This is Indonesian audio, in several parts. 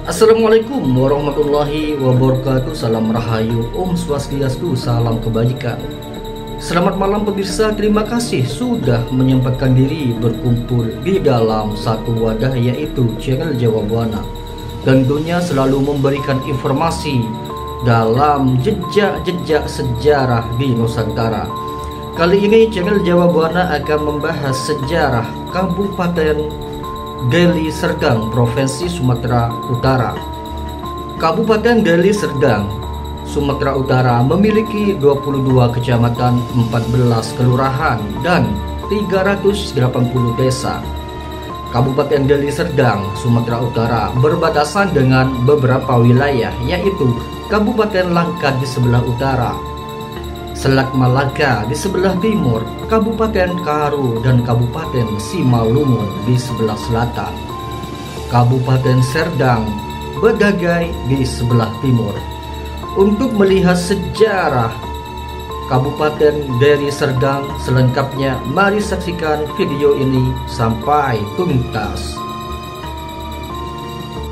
Assalamualaikum warahmatullahi wabarakatuh. Salam rahayu, Om Swastiastu, salam kebajikan. Selamat malam pemirsa, terima kasih sudah menyempatkan diri berkumpul di dalam satu wadah, yaitu channel Jawa Buana. Tentunya selalu memberikan informasi dalam jejak-jejak sejarah di Nusantara. Kali ini channel Jawa Buana akan membahas sejarah Kabupaten Deli Serdang, Provinsi Sumatera Utara. Kabupaten Deli Serdang, Sumatera Utara memiliki 22 kecamatan, 14 kelurahan, dan 380 desa. Kabupaten Deli Serdang, Sumatera Utara berbatasan dengan beberapa wilayah, yaitu Kabupaten Langkat di sebelah utara, Selat Malaka di sebelah timur, Kabupaten Karu dan Kabupaten Simalungun di sebelah selatan, Kabupaten Serdang Bedagai di sebelah timur. Untuk melihat sejarah Kabupaten Deli Serdang selengkapnya, mari saksikan video ini sampai tuntas.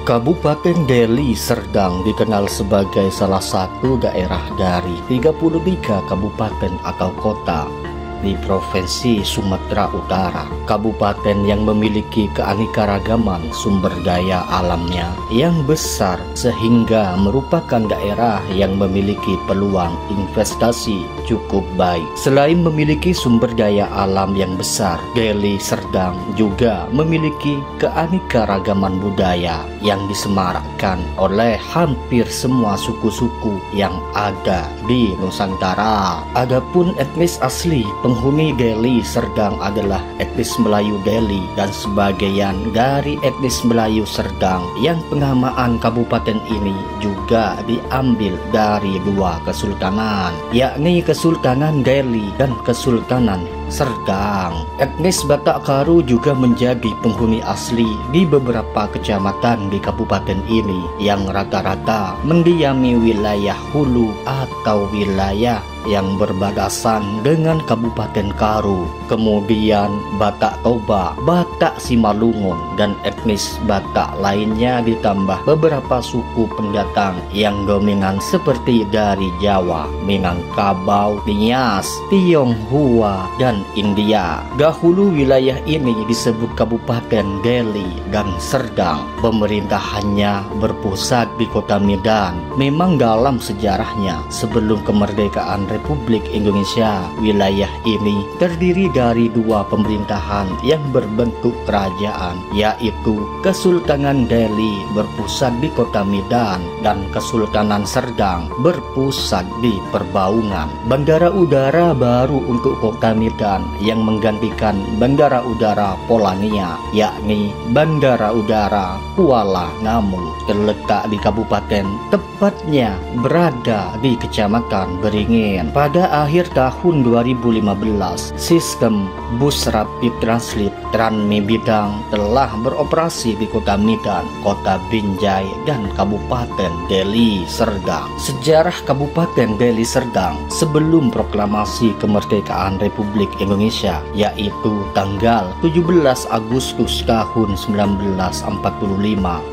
Kabupaten Deli Serdang dikenal sebagai salah satu daerah dari 33 kabupaten atau kota di Provinsi Sumatera Utara. Kabupaten yang memiliki keanekaragaman sumber daya alamnya yang besar, sehingga merupakan daerah yang memiliki peluang investasi cukup baik. Selain memiliki sumber daya alam yang besar, Deli Serdang juga memiliki keanekaragaman budaya yang disemarakkan oleh hampir semua suku-suku yang ada di Nusantara. Adapun etnis asli penghuni Deli Serdang adalah etnis Melayu Deli dan sebagian dari etnis Melayu Serdang, yang pengamaan kabupaten ini juga diambil dari dua kesultanan, yakni Kesultanan Deli dan Kesultanan Serdang. Etnis Batak Karu juga menjadi penghuni asli di beberapa kecamatan di kabupaten ini, yang rata-rata mendiami wilayah hulu atau wilayah yang berbatasan dengan Kabupaten Karu. Kemudian Batak Toba, Batak Simalungun, dan etnis Batak lainnya, ditambah beberapa suku pendatang yang dominan seperti dari Jawa, Minangkabau, Nias, Tionghoa, dan India. Dahulu wilayah ini disebut Kabupaten Deli dan Serdang. Pemerintahannya berpusat di Kota Medan. Memang dalam sejarahnya sebelum kemerdekaan Republik Indonesia, wilayah ini terdiri dari dua pemerintahan yang berbentuk kerajaan, yaitu Kesultanan Deli berpusat di Kota Medan dan Kesultanan Serdang berpusat di Perbaungan. Bandara udara baru untuk Kota Medan yang menggantikan Bandara Udara Polania, yakni Bandara Udara Kuala Namu, terletak di kabupaten, tepatnya berada di Kecamatan Beringin. Pada akhir tahun 2015, sistem bus rapid transit Tranmi Bidang telah beroperasi di Kota Medan, Kota Binjai, dan Kabupaten Deli Serdang. Sejarah Kabupaten Deli Serdang sebelum proklamasi kemerdekaan Republik Indonesia, yaitu tanggal 17 Agustus tahun 1945.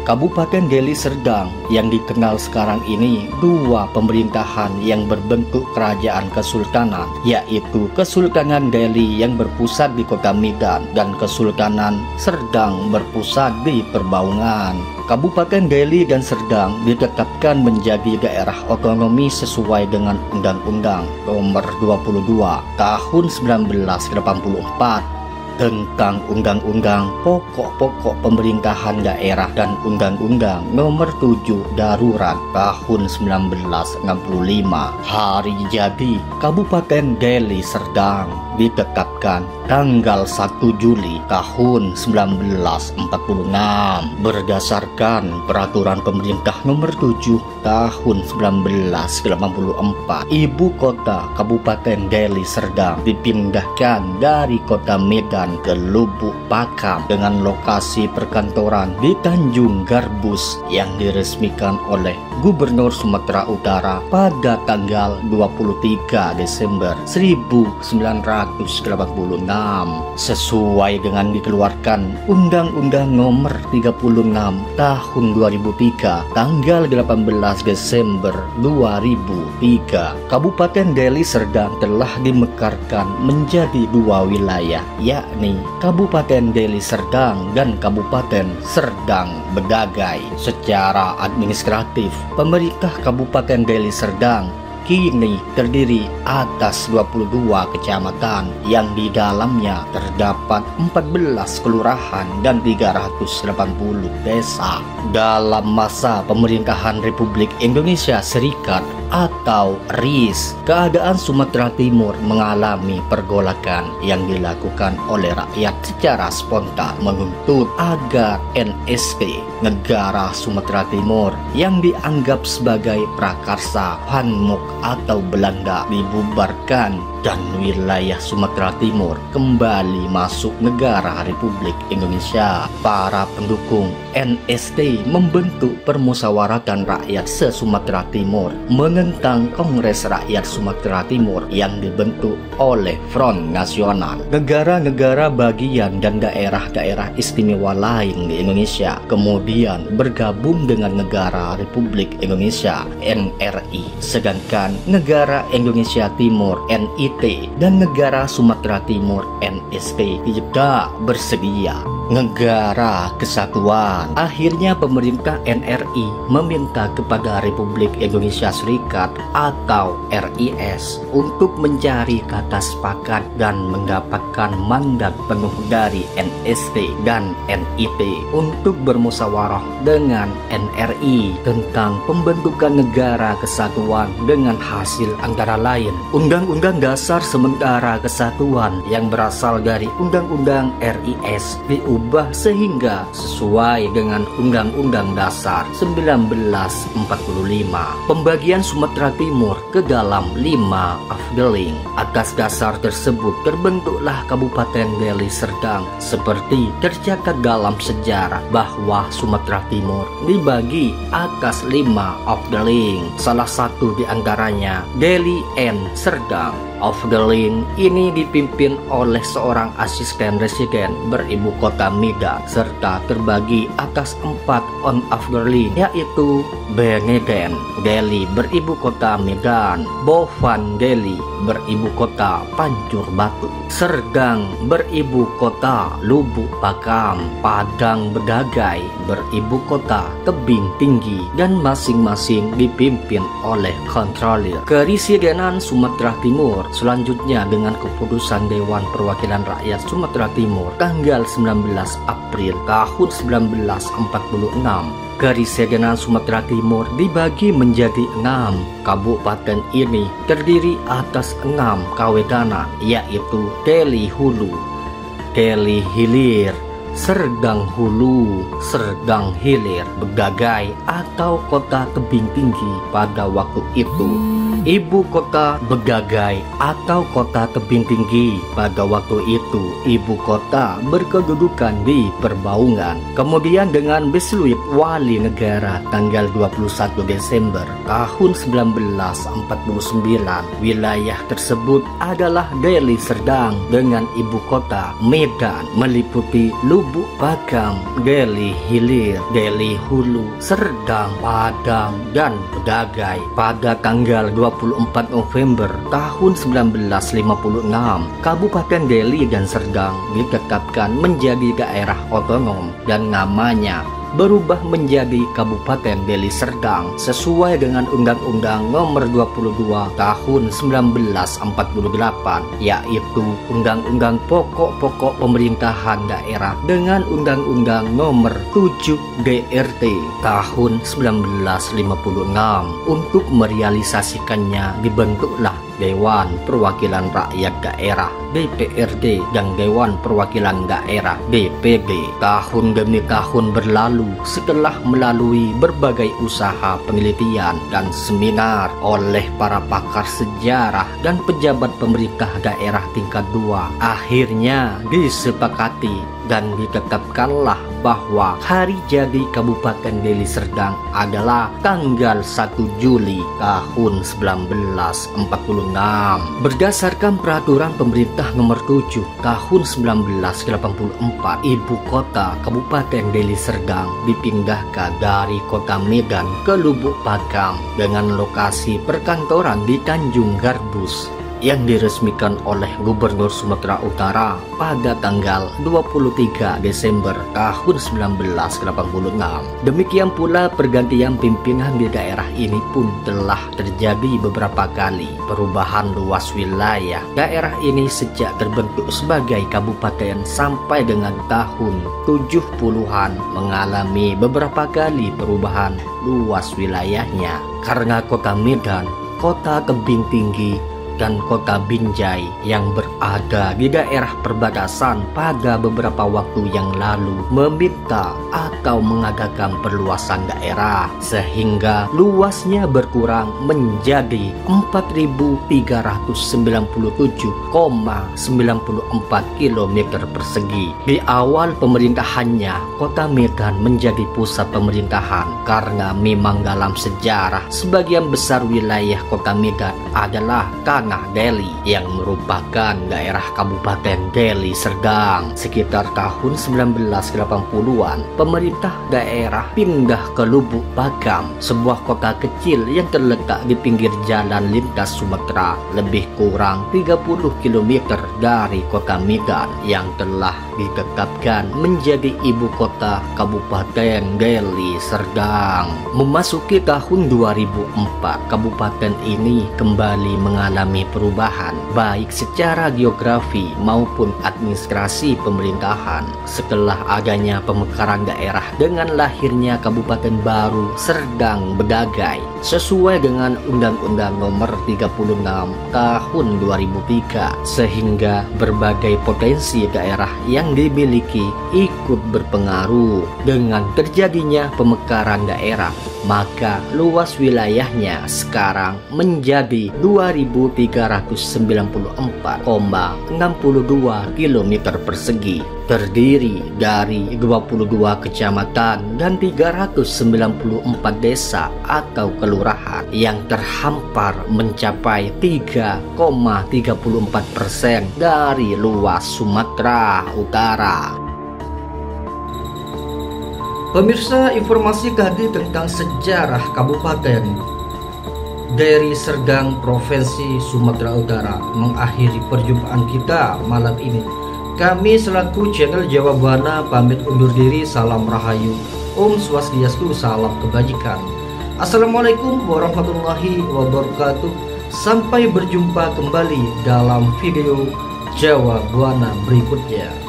Kabupaten Deli Serdang yang dikenal sekarang ini dua pemerintahan yang berbentuk kerajaan kesultanan, yaitu Kesultanan Deli yang berpusat di Kota Medan dan Kesultanan Serdang berpusat di Perbaungan. Kabupaten Deli dan Serdang ditetapkan menjadi daerah otonomi sesuai dengan Undang-Undang Nomor 22 Tahun 1984 tentang Undang-Undang Pokok-Pokok Pemerintahan Daerah dan Undang-Undang Nomor 7 Darurat Tahun 1965. Hari jadi Kabupaten Deli Serdang ditetapkan tanggal 1 Juli tahun 1946 berdasarkan Peraturan Pemerintah Nomor 7 Tahun 1984. Ibu kota Kabupaten Deli Serdang dipindahkan dari Kota Medan ke Lubuk Pakam dengan lokasi perkantoran di Tanjung Garbus yang diresmikan oleh Gubernur Sumatera Utara pada tanggal 23 Desember 1985. sesuai dengan dikeluarkan Undang-Undang Nomor 36 Tahun 2003 tanggal 18 Desember 2003. Kabupaten Deli Serdang telah dimekarkan menjadi dua wilayah, yakni Kabupaten Deli Serdang dan Kabupaten Serdang Bedagai. Secara administratif, pemerintah Kabupaten Deli Serdang kini terdiri atas 22 kecamatan yang di dalamnya terdapat 14 kelurahan dan 380 desa. Dalam masa pemerintahan Republik Indonesia Serikat atau RIS, keadaan Sumatera Timur mengalami pergolakan yang dilakukan oleh rakyat secara spontan menuntut agar NST, Negara Sumatera Timur, yang dianggap sebagai prakarsa Hanmuk atau Belanda, dibubarkan dan wilayah Sumatera Timur kembali masuk negara Republik Indonesia. Para pendukung NST membentuk Permusyawaratan Rakyat se-Sumatera Timur menentang Kongres Rakyat Sumatera Timur yang dibentuk oleh Front Nasional. Negara-negara bagian dan daerah-daerah istimewa lain di Indonesia kemudian bergabung dengan Negara Republik Indonesia NRI, sedangkan Negara Indonesia Timur NIT dan Negara Sumatera Timur NST tidak bersedia. Negara Kesatuan. Akhirnya pemerintah NRI meminta kepada Republik Indonesia Serikat atau RIS untuk mencari kata sepakat dan mendapatkan mandat penuh dari NST dan NIT untuk bermusyawarah dengan NRI tentang pembentukan Negara Kesatuan dengan hasil antara lain Undang-Undang Dasar Sementara Kesatuan yang berasal dari Undang-Undang RIS diubah sehingga sesuai dengan Undang-Undang Dasar 1945. Pembagian Sumatera Timur ke dalam 5 afdeling. Atas dasar tersebut terbentuklah Kabupaten Deli Serdang, seperti tercatat dalam sejarah bahwa Sumatera Timur dibagi atas 5 afdeling. Salah satu di antaranya Deli N Serdang. Afdeling ini dipimpin oleh seorang asisten residen beribu kota Medan serta terbagi atas 4 on-afdeling, yaitu Beneden Deli beribu kota Medan, Bovan Deli beribu kota Pancur Batu, Serdang beribu kota Lubuk Pakam, Padang Bedagai beribu kota Tebing Tinggi, dan masing-masing dipimpin oleh kontrolir. Keresidenan Sumatera Timur selanjutnya dengan keputusan Dewan Perwakilan Rakyat Sumatera Timur tanggal 19 April tahun 1946. Keresidenan Sumatera Timur dibagi menjadi 6. Kabupaten ini terdiri atas 6 kawedanan, yaitu Deli Hulu, Deli Hilir, Serdang Hulu, Serdang Hilir, Bedagai atau Kota Tebing Tinggi pada waktu itu. Ibu kota Bedagai atau Kota Tebing Tinggi pada waktu itu ibu kota berkedudukan di Perbaungan. Kemudian dengan Besluit Wali Negara tanggal 21 Desember tahun 1949, wilayah tersebut adalah Deli Serdang dengan ibu kota Medan, meliputi Lubuk Pakam, Deli Hilir, Deli Hulu, Serdang, Padang, dan Bedagai. Pada tanggal 24 November tahun 1956, Kabupaten Deli dan Serdang ditetapkan menjadi daerah otonom dan namanya berubah menjadi Kabupaten Deli Serdang sesuai dengan Undang-Undang Nomor 22 Tahun 1948, yaitu Undang-Undang Pokok-Pokok Pemerintahan Daerah dengan Undang-Undang Nomor 7 DRT Tahun 1956. Untuk merealisasikannya dibentuklah Dewan Perwakilan Rakyat Daerah DPRD dan Dewan Perwakilan Daerah DPD. Tahun demi tahun berlalu setelah melalui berbagai usaha penelitian dan seminar oleh para pakar sejarah dan pejabat pemerintah daerah tingkat 2, akhirnya disepakati dan ditetapkanlah bahwa hari jadi Kabupaten Deli Serdang adalah tanggal 1 Juli tahun 1946. Berdasarkan peraturan pemerintah nomor 7 tahun 1984, ibu kota Kabupaten Deli Serdang dipindahkan dari kota Medan ke Lubuk Pakam dengan lokasi perkantoran di Tanjung Garbus yang diresmikan oleh Gubernur Sumatera Utara pada tanggal 23 Desember tahun 1986. Demikian pula pergantian pimpinan di daerah ini pun telah terjadi beberapa kali. Perubahan luas wilayah daerah ini sejak terbentuk sebagai kabupaten sampai dengan tahun 70-an mengalami beberapa kali perubahan luas wilayahnya karena kota Medan, kota Tebing Tinggi, dan kota Binjai yang berada di daerah perbatasan pada beberapa waktu yang lalu meminta atau mengadakan perluasan daerah sehingga luasnya berkurang menjadi 4.397,94 km persegi. Di awal pemerintahannya, kota Medan menjadi pusat pemerintahan karena memang dalam sejarah sebagian besar wilayah kota Medan adalah tanah Deli yang merupakan daerah Kabupaten Deli Serdang. Sekitar tahun 1980-an, pemerintah daerah pindah ke Lubuk Pakam, sebuah kota kecil yang terletak di pinggir jalan lintas Sumatera, lebih kurang 30 km dari kota Medan yang telah ditetapkan menjadi ibu kota Kabupaten Deli Serdang. Memasuki tahun 2004, kabupaten ini kembali mengalami perubahan baik secara geografi maupun administrasi pemerintahan setelah adanya pemekaran daerah dengan lahirnya kabupaten baru Serdang Bedagai sesuai dengan Undang-Undang Nomor 36 Tahun 2003, sehingga berbagai potensi daerah yang dimiliki ikut berpengaruh. Dengan terjadinya pemekaran daerah, maka luas wilayahnya sekarang menjadi 2.394,62 km persegi, terdiri dari 22 kecamatan dan 394 desa atau kelurahan yang terhampar mencapai 3,34% dari luas Sumatera Utara. Pemirsa, informasi tadi tentang sejarah Kabupaten Deli Serdang, Provinsi Sumatera Utara mengakhiri perjumpaan kita malam ini. Kami selaku channel Jawa Buana pamit undur diri. Salam Rahayu, Om Swastiastu, salam kebajikan. Assalamualaikum warahmatullahi wabarakatuh. Sampai berjumpa kembali dalam video Jawa Buana berikutnya.